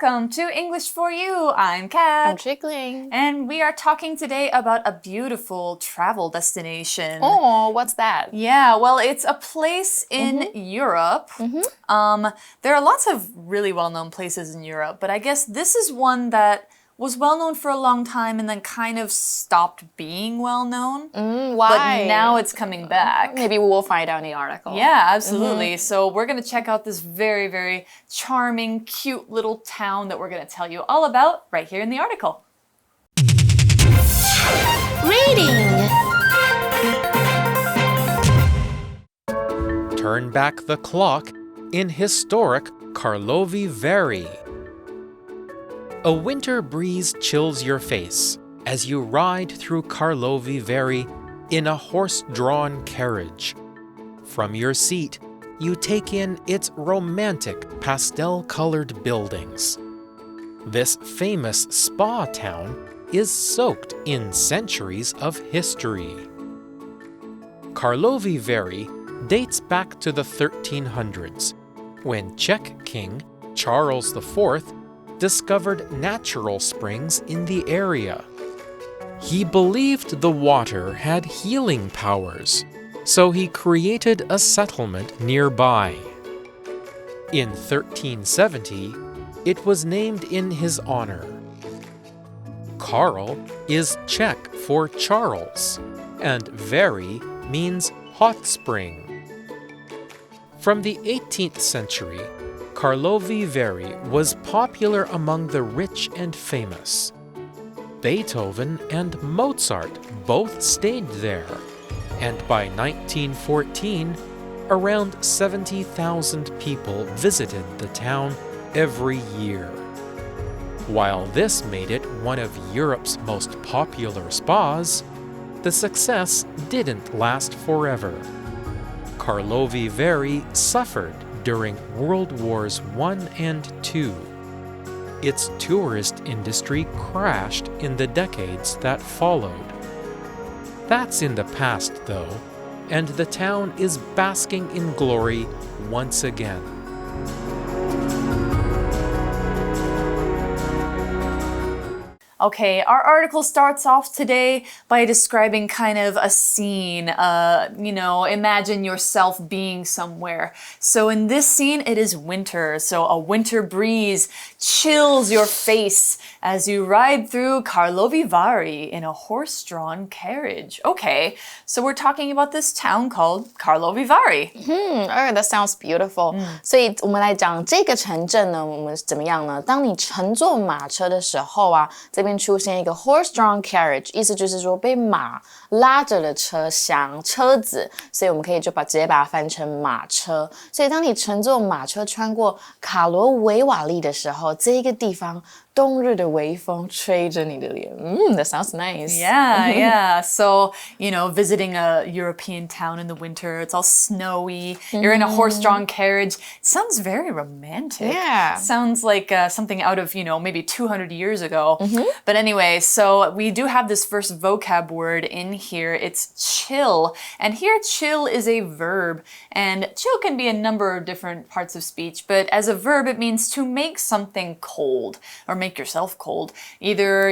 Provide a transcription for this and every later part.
welcome to English for You. I'm Kat. I'm Chickling. And we are talking today about a beautiful travel destination. Oh, what's that? Yeah, well, it's a place in Europe. There are lots of really well-known places in Europe, but I guess this is one that was well-known for a long time and then kind of stopped being well-known. Why? But now it's coming back. Maybe we'll find out in the article. Yeah, absolutely. So we're going to check out this very, very charming, cute little town that we're going to tell you all about right here in the article. Reading. Turn back the clock in historic Karlovy Vary. A winter breeze chills your face as you ride through Karlovy Vary in a horse-drawn carriage. From your seat, you take in its romantic pastel-colored buildings. This famous spa town is soaked in centuries of history. Karlovy Vary dates back to the 1300s, when Czech king Charles IV discovered natural springs in the area. He believed the water had healing powers, so he created a settlement nearby. In 1370, it was named in his honor. Karl is Czech for Charles, and Vary means hot spring. From the 18th century, Karlovy Vary was popular among the rich and famous. Beethoven and Mozart both stayed there, and by 1914, around 70,000 people visited the town every year. While this made it one of Europe's most popular spas, the success didn't last forever. Karlovy Vary suffered during World Wars I and II. Its tourist industry crashed in the decades that followed. That's in the past, though, and the town is basking in glory once again. Okay, our article starts off today by describing kind of a scene. Imagine yourself being somewhere. So in this scene, it is winter. So a winter breeze chills your face as you ride through Karlovy Vary in a horse-drawn carriage. Okay, so we're talking about this town called Karlovy Vary. That sounds beautiful. 所以我们来讲这个城镇呢，我们怎么样呢？当你乘坐马车的时候啊，这边出现一个 horse-drawn carriage， 意思就是说被马拉着的车厢、车子，所以我们可以就直接把它翻成马车。所以当你乘坐马车穿过卡罗维瓦利的时候，这一个地方冬日的微风吹着你的脸。That sounds nice. Yeah. So, visiting a European town in the winter, it's all snowy. You're in a horse-drawn carriage. It sounds very romantic. Yeah. Sounds like something out of, maybe 200 years ago. But anyway, so we do have this first vocab word in here. It's chill. And here, chill is a verb. And chill can be a number of different parts of speech. But as a verb, it means to make something cold or make yourself cold. Either,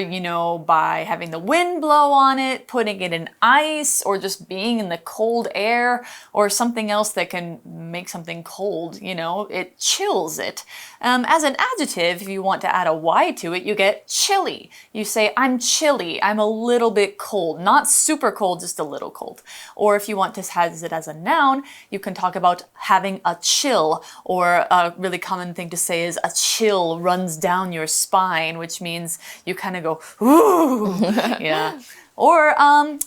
by having the wind blow on it, putting it in ice, or just being in the cold air, or something else that can make something cold, it chills it. As an adjective, if you want to add a Y to it, you get chilly. You say, I'm chilly, I'm a little bit cold. Not super cold, just a little cold. Or if you want to have it as a noun, you can talk about having a chill, or a really common thing to say is a chill runs down your spine, which means you kind of go, ooh, yeah. Or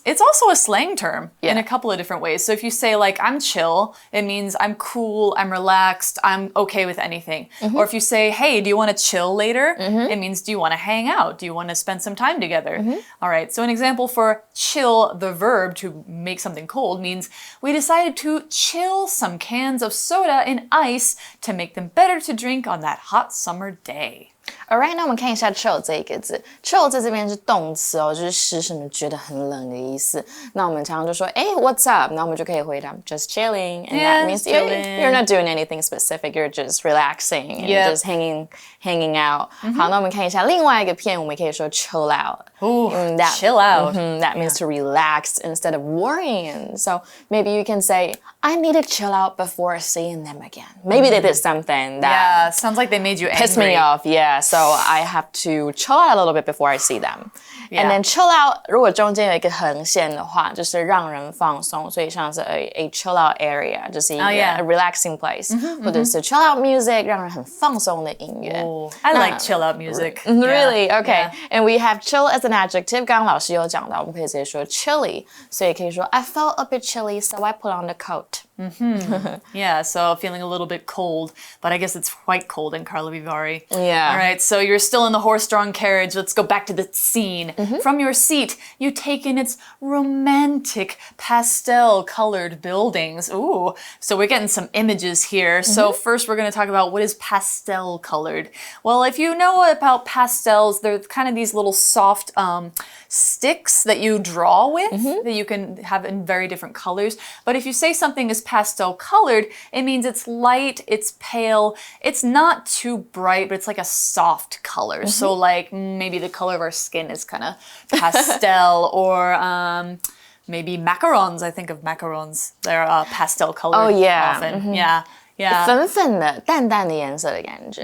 it's also a slang term in a couple of different ways. So if you say like, I'm chill, it means I'm cool, I'm relaxed, I'm okay with anything. Or if you say, hey, do you want to chill later? It means, do you want to hang out? Do you want to spend some time together? All right, so an example for chill, the verb to make something cold, means we decided to chill some cans of soda in ice to make them better to drink on that hot summer day. Alright， 那我们看一下 chill 这一个字 ，chill 在这边是动词哦，就是使什么觉得很冷的意思。那我们常常就说，哎 ，What's up？ 那我们就可以回答 Just chilling，and that means you're not doing anything specific. You're just relaxing and just hanging out. 好，那我们看一下另外一个片，我们可以说 chill out. Chill out. That means to relax instead of worrying. So maybe you can say, I need to chill out before seeing them again. Maybe they did something that sounds like they made you angry. pissed me off. Yeah, so I have to chill out a little bit before I see them. And then chill out, 如果中间有一个横线的话，就是让人放松，所以像是 a chill out area 就是一个 a relaxing place，或者是 chill out music 让人很放松的音乐。I like chill out music. Really? Okay. And we have chill as an adjective. 刚刚老师有讲到，我们可以直接说 chilly， 所以可以说 I felt a bit chilly, so I put on the coat. Yeah, so feeling a little bit cold, but I guess it's quite cold in Karlovy Vary. Yeah. All right, so you're still in the horse-drawn carriage. Let's go back to the scene. From your seat, you take in its romantic pastel-colored buildings. Ooh, so we're getting some images here. So first we're going to talk about what is pastel-colored. Well, if you know about pastels, they're kind of these little soft sticks that you draw with that you can have in very different colors. But if you say something is pastel colored, it means it's light, it's pale, it's not too bright, but it's like a soft color. So like maybe the color of our skin is kind of pastel or maybe macarons. I think of macarons. They're pastel colored often. Yeah. 粉粉的淡淡的颜色的感觉。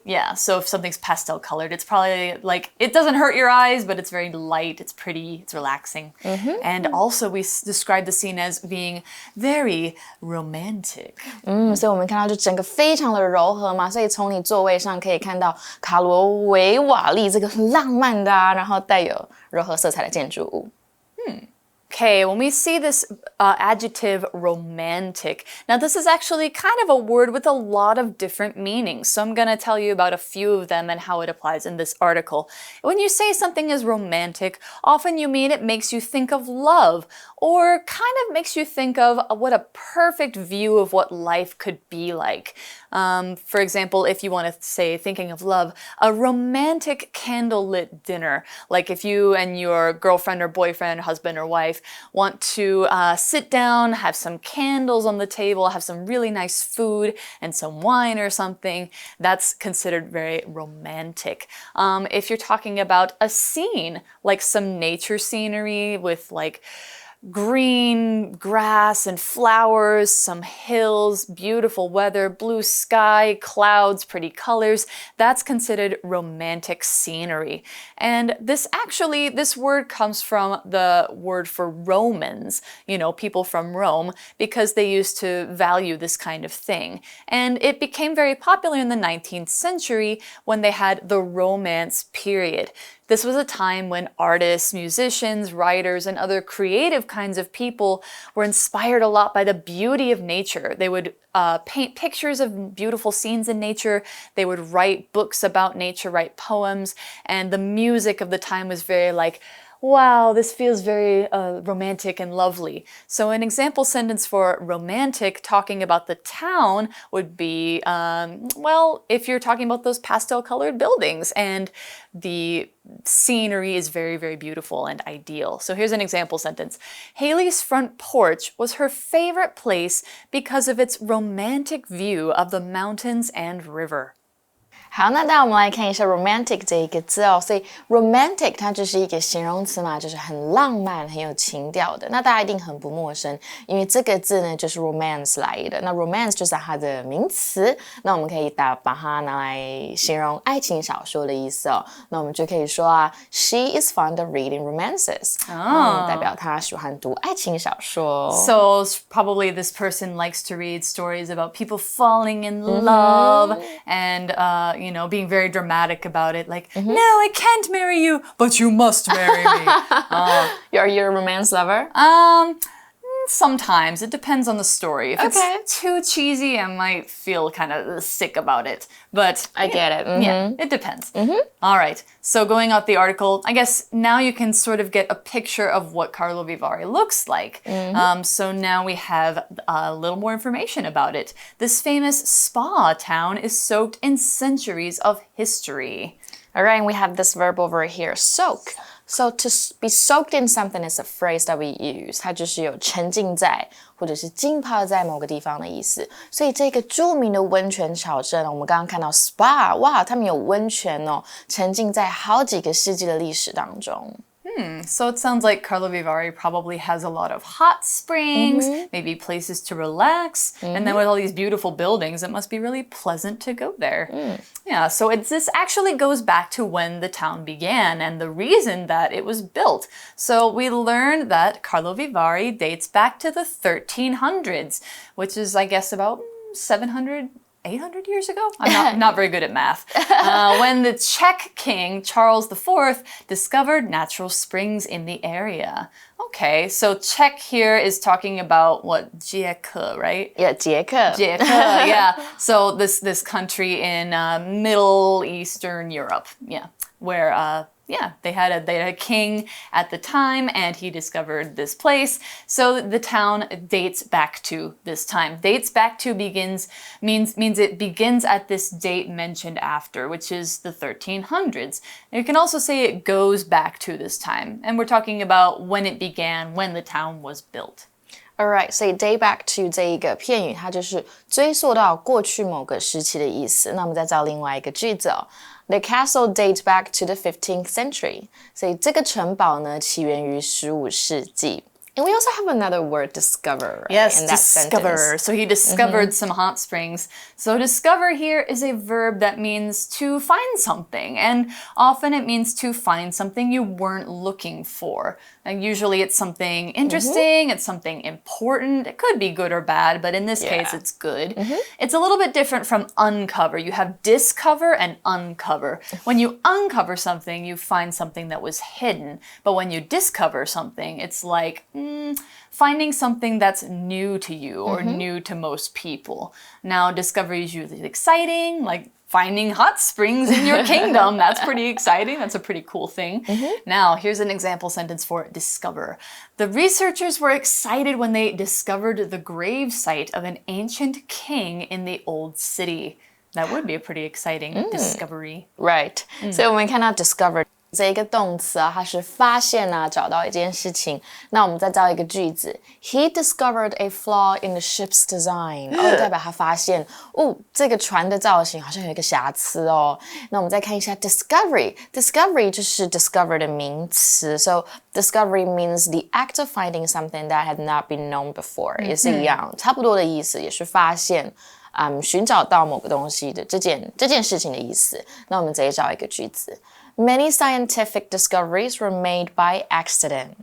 Yeah, so if something's pastel colored, it's probably like, it doesn't hurt your eyes, but it's very light, it's pretty, it's relaxing. And also we describe the scene as being very romantic. 所以我们看到就整个非常的柔和嘛，所以从你座位上可以看到卡罗维瓦利这个很浪漫的然后带有柔和色彩的建筑物。Okay, when we see this adjective romantic, now this is actually kind of a word with a lot of different meanings. So I'm going to tell you about a few of them and how it applies in this article. When you say something is romantic, often you mean it makes you think of love or kind of makes you think of what a perfect view of what life could be like. For example, if you want to say, thinking of love, a romantic candlelit dinner. Like if you and your girlfriend or boyfriend, husband or wife want to sit down, have some candles on the table, have some really nice food and some wine or something, that's considered very romantic. If you're talking about a scene, like some nature scenery with like green grass and flowers, some hills, beautiful weather, blue sky, clouds, pretty colors. That's considered romantic scenery. And this word comes from the word for Romans, you know, people from Rome, because they used to value this kind of thing. And it became very popular in the 19th century when they had the Romance period. This was a time when artists, musicians, writers, and other creative kinds of people were inspired a lot by the beauty of nature. They would paint pictures of beautiful scenes in nature. They would write books about nature, write poems, and the music of the time was very like, wow, this feels very romantic and lovely. So an example sentence for romantic talking about the town would be, well, if you're talking about those pastel-colored buildings and the scenery is very, very beautiful and ideal. So here's an example sentence. Haley's front porch was her favorite place because of its romantic view of the mountains and river. 好，那当然我们来看一下 romantic 这一个字哦。所以 romantic 它就是一个形容词嘛，就是很浪漫、很有情调的。那大家一定很不陌生，因为这个字呢就是 romance 来的。那 romance 就是它的名词，那我们可以把它拿来形容爱情小说的意思哦。那我们就可以说啊 ，She is fond of reading romances，代表她喜欢读爱情小说。So probably this person likes to read stories about people falling in love and you know, being very dramatic about it, like, no, I can't marry you, but you must marry me. Are you a romance lover? Sometimes. It depends on the story. If Okay. it's too cheesy, I might feel kind of sick about it. But I get it. Yeah, it depends. All right. So going out the article, I guess now you can sort of get a picture of what Karlovy Vary looks like. So now we have a little more information about it. This famous spa town is soaked in centuries of history. All right, and we have this verb over here, soak. So to be soaked in something is a phrase that we use. 它就是有沉浸在或者是浸泡在某个地方的意思。所以这个著名的温泉小镇，我们刚刚看到 spa， 哇，他们有温泉哦，沉浸在好几个世纪的历史当中。So it sounds like Karlovy Vary probably has a lot of hot springs, maybe places to relax, and then with all these beautiful buildings, it must be really pleasant to go there. Yeah, so this actually goes back to when the town began and the reason that it was built. So we learned that Karlovy Vary dates back to the 1300s, which is, I guess, about 800 years ago? I'm not very good at math. When the Czech king, Charles IV, discovered natural springs in the area. Okay, so Czech here is talking about what?捷克, right? Yeah, 捷克. Yeah. So this country in Middle Eastern Europe. Yeah, where they had a king at the time, and he discovered this place. So the town dates back to this time. Dates back to means it begins at this date mentioned after, which is the 1300s. And you can also say it goes back to this time. And we're talking about when it began, when the town was built. Alright, 所以 date back to 这一个片语，它就是追溯到过去某个时期的意思。那我们再找另外一个句子哦。The castle dates back to the 15th century. 所以这个城堡呢，起源于15世纪。And we also have another word, discover, right? Yes, in that discover. sentence. So he discovered some hot springs. So discover here is a verb that means to find something. And often it means to find something you weren't looking for. And usually it's something interesting, it's something important. It could be good or bad, but in this case it's good. It's a little bit different from uncover. You have discover and uncover. When you uncover something, you find something that was hidden. But when you discover something, it's like finding something that's new to you or new to most people. Now, discovery is usually exciting, like finding hot springs in your kingdom. That's pretty exciting. That's a pretty cool thing. Now, here's an example sentence for discover. The researchers were excited when they discovered the grave site of an ancient king in the old city. That would be a pretty exciting discovery. Right. 所以我们看到 discover 这一个动词啊，它是发现啊，找到一件事情。那我们再造一个句子 ，He discovered a flaw in the ship's design。代表他发现，这个船的造型好像有一个瑕疵哦。那我们再看一下 discovery，discovery 就是 discover 的名词 ，so discovery means the act of finding something that had not been known before，也是一样，差不多的意思，也是发现。寻找到某个东西的这件事情的意思。那我们直接找一个句子。Many scientific discoveries were made by accident.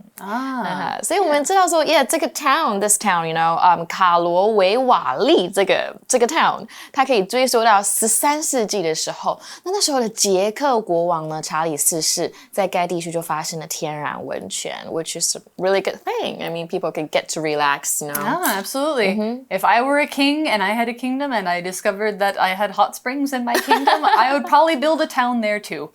所以我们知道说 ，this town, 卡罗维瓦利这个 town， 它可以追溯到13世纪的时候。那时候的捷克国王呢，查理4世在该地区就发现了天然温泉 ，which is a really good thing. I mean, people could get to relax, absolutely. If I were a king and I had a kingdom and I discovered that I had hot springs in my kingdom, I would probably build a town there too.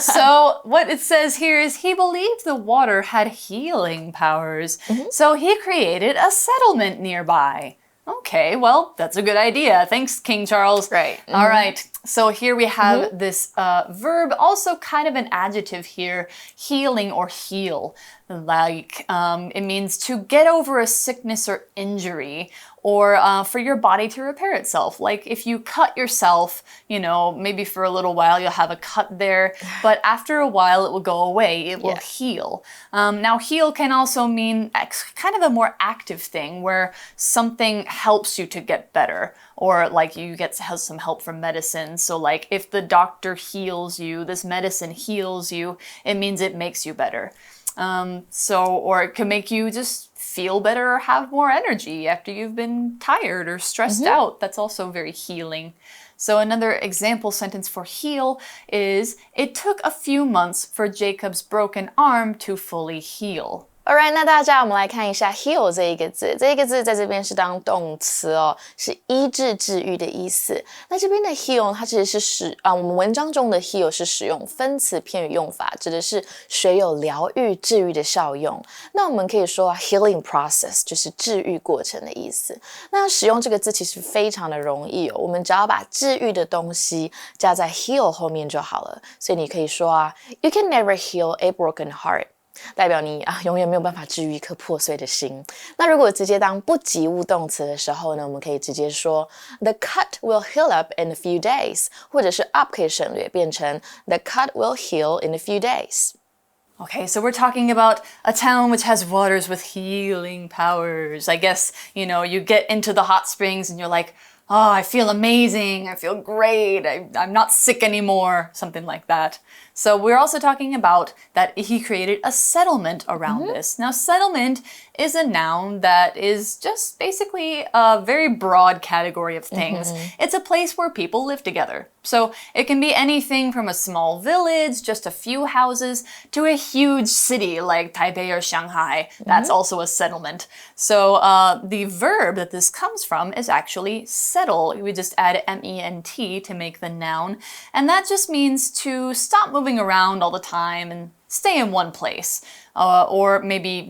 So what it says here is he believed the water had healing powers, so he created a settlement nearby. Okay, well, that's a good idea. Thanks, King Charles. Right. All right. So here we have this verb, also kind of an adjective here, healing or heal. Like, it means to get over a sickness or injury, or for your body to repair itself. Like if you cut yourself, maybe for a little while you'll have a cut there, but after a while it will go away, it will heal. Now heal can also mean kind of a more active thing where something helps you to get better, or like you get some help from medicine. So like if the doctor heals you, this medicine heals you, it means it makes you better. Or it can make you just feel better or have more energy after you've been tired or stressed out. That's also very healing. So another example sentence for heal is, it took a few months for Jacob's broken arm to fully heal. Alright， 那大家我们来看一下 heal 这一个字，这一个字在这边是当动词哦，是医治、治愈的意思。那这边的 heal 它其实是我们文章中的 heal 是使用分词片语用法，指的是水有疗愈、治愈的效用。那我们可以说 healing process 就是治愈过程的意思。那使用这个字其实非常的容易哦，我们只要把治愈的东西加在 heal 后面就好了。所以你可以说You can never heal a broken heart， 代表你永远没有办法治愈一颗破碎的心。那如果直接当不及物动词的时候呢，我们可以直接说 The cut will heal up in a few days， 或者是 up 可以省略变成 The cut will heal in a few days。Okay, so we're talking about a town which has waters with healing powers. I guess, you get into the hot springs and you're like, oh, I feel amazing, I feel great, I'm not sick anymore, something like that. So we're also talking about that he created a settlement around this. Now, settlement is a noun that is just basically a very broad category of things. It's a place where people live together. So it can be anything from a small village, just a few houses, to a huge city like Taipei or Shanghai. That's also a settlement. So the verb that this comes from is actually settle. We just add ment to make the noun. And that just means to stop moving around all the time and stay in one place. Or maybe,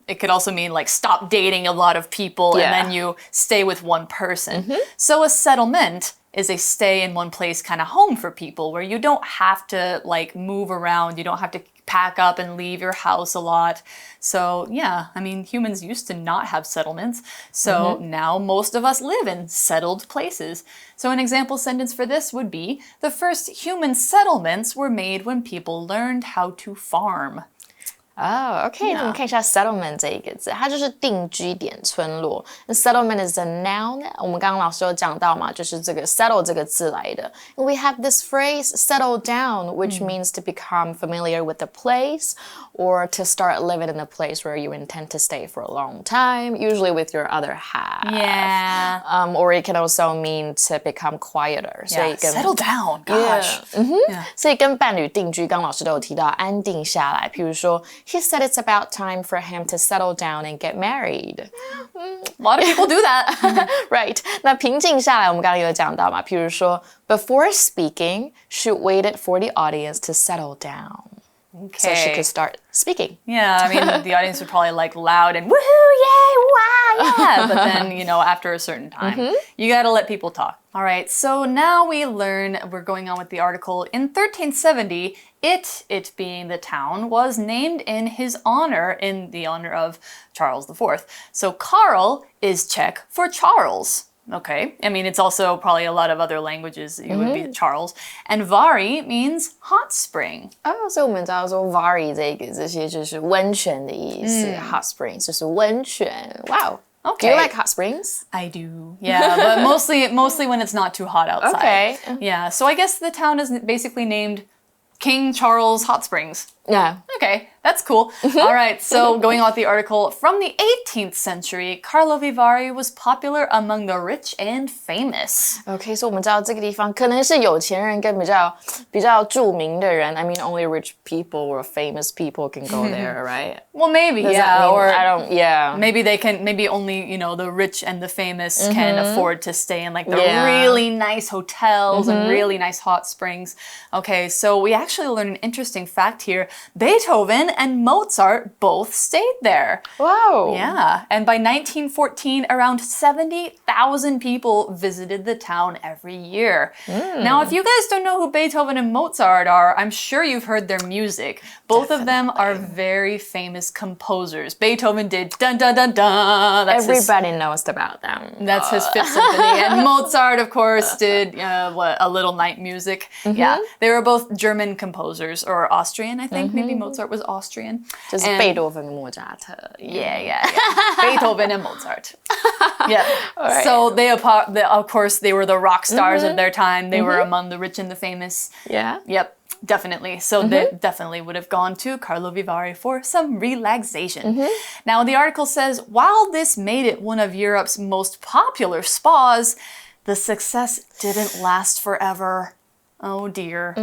it could also mean like stop dating a lot of people and then you stay with one person. So a settlement is a stay in one place kind of home for people where you don't have to like move around. You don't have to pack up and leave your house a lot. So yeah, humans used to not have settlements. So now most of us live in settled places. So an example sentence for this would be, the first human settlements were made when people learned how to farm. OK， 那我们看一下 settlement 这一个字，它就是定居点、村落。那 settlement is a noun， 我们刚刚老师有讲到嘛，就是这个 settle 这个字来的。And we have this phrase settle down, which means to become familiar with the place or to start living in a place where you intend to stay for a long time, usually with your other half. Yeah. Or it can also mean to become quieter. Yeah, settle down. Gosh. Yeah. 所以跟伴侣定居，刚刚老师都有提到安定下来，譬如说。He said it's about time for him to settle down and get married. A lot of people do that. Right. 那平静下来，我们刚刚有讲到嘛，譬如说 before speaking, she waited for the audience to settle down. Okay. So she could start speaking. Yeah, the audience would probably like loud and woohoo, yay, wow, yeah. But then, after a certain time, you gotta let people talk. All right, so now we're going on with the article. In 1370, it being the town, was named in his honor, in the honor of Charles IV. So Karl is Czech for Charles. Okay, it's also probably a lot of other languages. It would be Charles. And Vari means hot spring. 所以我们知道说 Vari 这些就是温泉的意思 ，hot springs 就是温泉。Wow. Okay. Do you like hot springs? I do, yeah, but mostly when it's not too hot outside. Okay. Yeah, so I guess the town is basically named King Charles Hot Springs. Yeah. Okay, that's cool. All right, so going on with the article, from the 18th century, Karlovy Vary was popular among the rich and famous. Okay, 所以我们知道这个地方可能是有钱人跟比较著名的人。Only rich people or famous people can go there, right? Well, maybe, Does yeah. that mean, Or I don't, yeah. Maybe only, the rich and the famous can afford to stay in like the really nice hotels and really nice hot springs. Okay, so we actually learned an interesting fact here. Beethoven and Mozart both stayed there. Wow. Yeah, and by 1914, around 70,000 people visited the town every year. Now, if you guys don't know who Beethoven and Mozart are, I'm sure you've heard their music. Both of them are very famous composers. Beethoven did dun dun dun dun. Everybody knows about them. That's his Fifth Symphony. And Mozart, of course, did A Little Night Music. Yeah, they were both German composers, or Austrian, I think. Maybe Mozart was Austrian. 就是贝多芬跟莫扎特。Yeah. Beethoven and Mozart. Yeah. Right. So of course, they were the rock stars of their time. They were among the rich and the famous. Yeah. Yep. Definitely. So they definitely would have gone to Karlovy Vary for some relaxation. Now, the article says, while this made it one of Europe's most popular spas, the success didn't last forever. Oh, dear.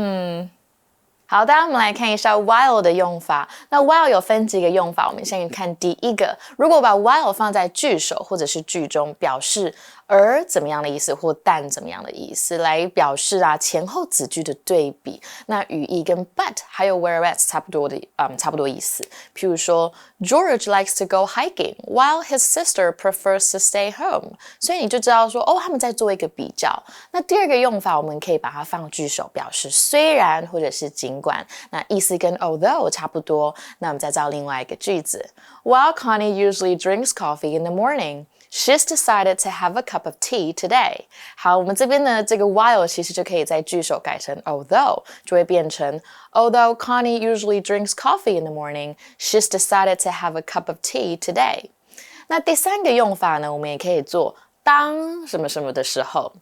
好的，我们来看一下 while 的用法。那 while 有分几个用法，我们先看第一个。如果把 while 放在句首或者是句中，表示而怎么样的意思，或但怎么样的意思，来表示前后子句的对比。那语义跟 but 还有 whereas 差不多意思。譬如说 George likes to go hiking while his sister prefers to stay home。所以你就知道说他们在做一个比较。那第二个用法，我们可以把它放句首，表示虽然或者是尽管。那意思跟 although 差不多。那我们再造另外一个句子 While Connie usually drinks coffee in the morning, she's decided to have a cup of tea today. 好，我们这边呢这个 while 其实就可以在句首改成 although， 就会变成 Although Connie usually drinks coffee in the morning, she's decided to have a cup of tea today. 那第三个用法呢，我们也可以做当什么什么的时候。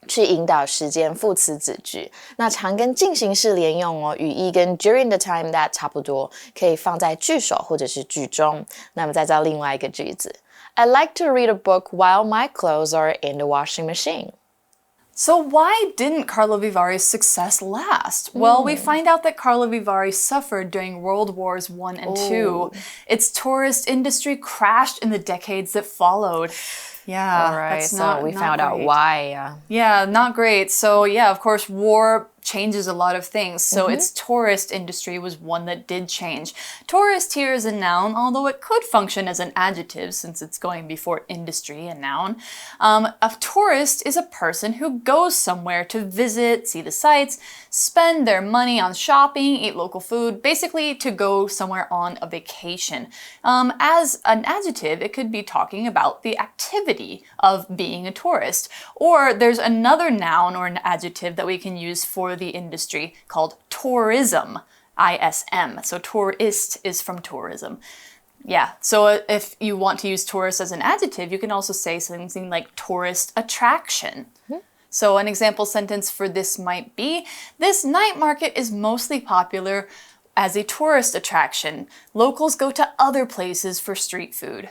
去引导时间副词子句，那常跟进行式连用哦，语义跟 during the time that 差不多，可以放在句首或者是句中。那么再造另外一个句子 I like to read a book while my clothes are in the washing machine. So why didn't Carlo Vivari's success last? Well, we find out that Carlo Vivari suffered during World Wars I and II. Its tourist industry crashed in the decades that followed. Yeah, all right, that's so we found out why. Yeah, not great. So yeah, of course, war changes a lot of things. So its tourist industry was one that did change. Tourist here is a noun, although it could function as an adjective since it's going before industry, a noun. A tourist is a person who goes somewhere to visit, see the sights, spend their money on shopping, eat local food, basically to go somewhere on a vacation. As an adjective, it could be talking about the activity of being a tourist. Or there's another noun or an adjective that we can use for the industry called tourism, ISM. So tourist is from tourism. Yeah, so if you want to use tourist as an adjective, you can also say something like tourist attraction. So an example sentence for this might be, this night market is mostly popular as a tourist attraction. Locals go to other places for street food.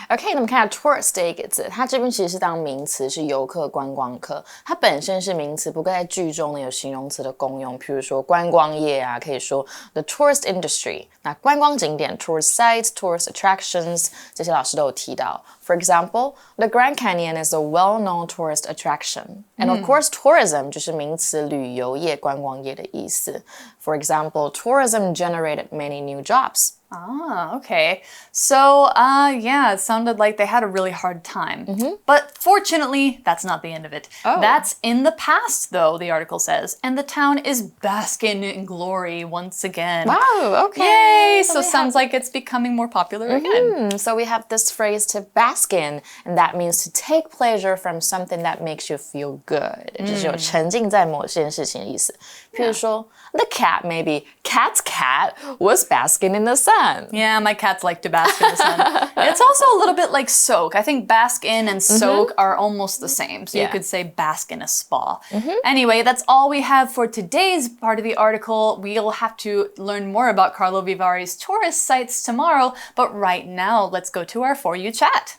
OK， 那么看 tourist 这一个字，它这边其实是当名词，是游客、观光客。它本身是名词，不过在句中呢有形容词的功用，譬如说观光业啊，可以说 the tourist industry。那观光景点 tourist sites、tourist attractions 这些老师都有提到。For example, the Grand Canyon is a well-known tourist attraction. And of course, tourism 就是名词旅游业、观光业的意思。For example, tourism generated many new jobs. Ah, okay. So, yeah, it sounded like they had a really hard time. But fortunately, that's not the end of it. That's in the past, though, the article says. And the town is basking in glory once again. Wow, okay. Yay! So sounds like it's becoming more popular again. So we have this phrase to bask in, and that means to take pleasure from something that makes you feel good. 就是有沉浸在某件事情的意思。譬如说 the cat maybe, cat's cat was basking in the sun. Yeah, my cats like to bask in the sun. It's also a little bit like soak. I think bask in and soak are almost the same. So you could say bask in a spa. Anyway, that's all we have for today's part of the article. We'll have to learn more about Carlo Vivari's tourist sites tomorrow. But right now, let's go to our For You chat.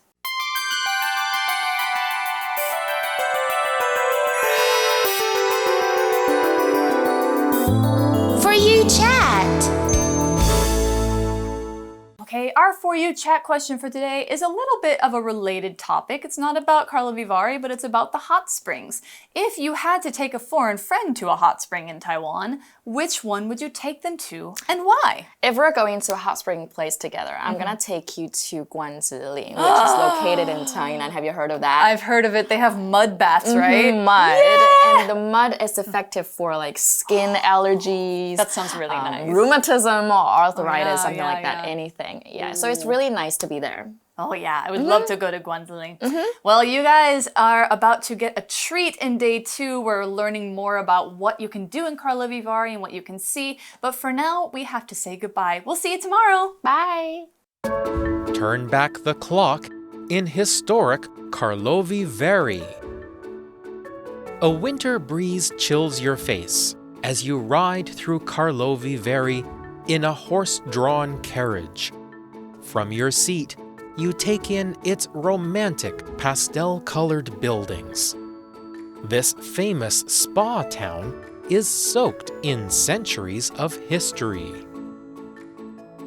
For You chat. Okay, our For You chat question for today is a little bit of a related topic. It's not about Carlo Vivari, but it's about the hot springs. If you had to take a foreign friend to a hot spring in Taiwan, which one would you take them to and why? If we're going to a hot spring place together, I'm gonna take you to Guanzili, which is located in Tainan. Have you heard of that? I've heard of it. They have mud baths, right? Mud. Yeah! And the mud is effective for like skin allergies. That sounds really nice. Rheumatism or arthritis, something yeah, like that, anything. Yeah, so it's really nice to be there. Oh yeah, I would love to go to Guanzili. Well, you guys are about to get a treat in day 2. We're learning more about what you can do in Carlo Vivari and what you can see. But for now, we have to say goodbye. We'll see you tomorrow. Bye! Turn back the clock in historic Karlovy Vary. A winter breeze chills your face as you ride through Karlovy Vary in a horse-drawn carriage. From your seat, you take in its romantic pastel-colored buildings. This famous spa town is soaked in centuries of history.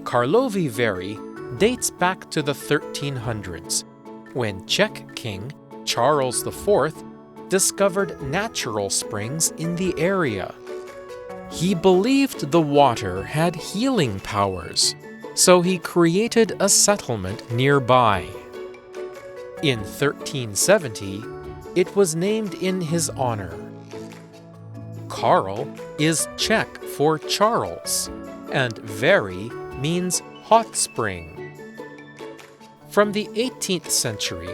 Karlovy Vary dates back to the 1300s, when Czech king Charles IV discovered natural springs in the area. He believed the water had healing powers, so he created a settlement nearby. In 1370, it was named in his honor. Karl is Czech for Charles, and Vary means hot spring. From the 18th century,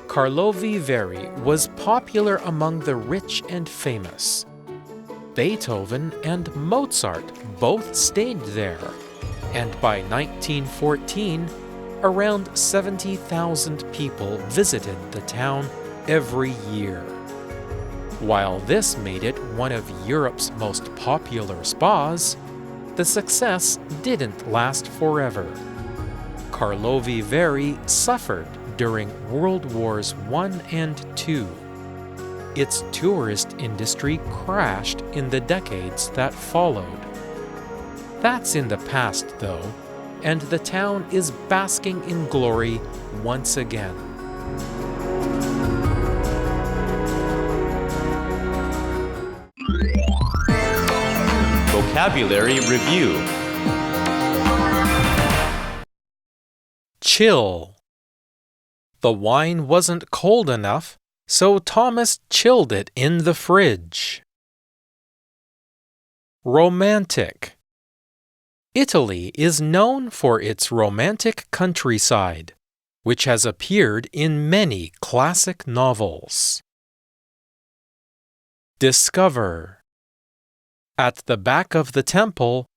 Karlovy Vary was popular among the rich and famous. Beethoven and Mozart both stayed there, and by 1914, around 70,000 people visited the town every year. While this made it one of Europe's most popular spas, the success didn't last forever. Karlovy Vary suffered during World Wars I and II. Its tourist industry crashed in the decades that followed. That's in the past, though, and the town is basking in glory once again. Vocabulary Review. Chill. The wine wasn't cold enough, so Thomas chilled it in the fridge. Romantic. Italy is known for its romantic countryside, which has appeared in many classic novels. Discover. At the back of the temple,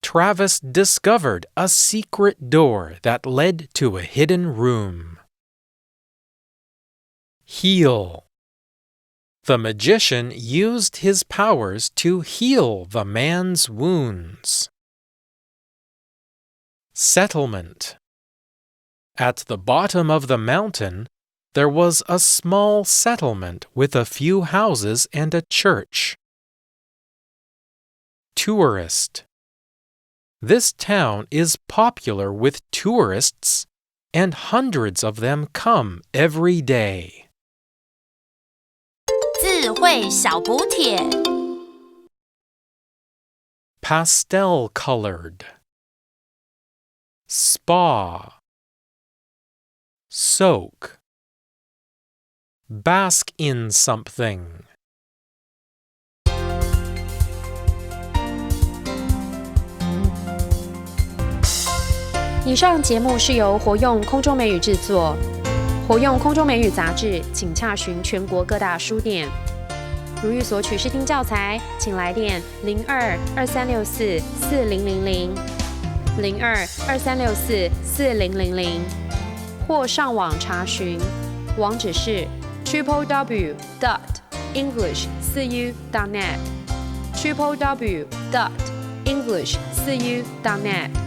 Travis discovered a secret door that led to a hidden room. Heal. The magician used his powers to heal the man's wounds. Settlement. At the bottom of the mountain, there was a small settlement with a few houses and a church. Tourist. This town is popular with tourists, and hundreds of them come every day. 智慧小补帖 Pastel-colored. Spa. Soak. Bask in something. 以上节目是由活用空中美语制作。活用空中美语杂志，请洽询全国各大书店。如欲索取试听教材，请来电02-2364-4000 02-2364-4000，或上网查询，网址是 www.english4u.net www.english4u.net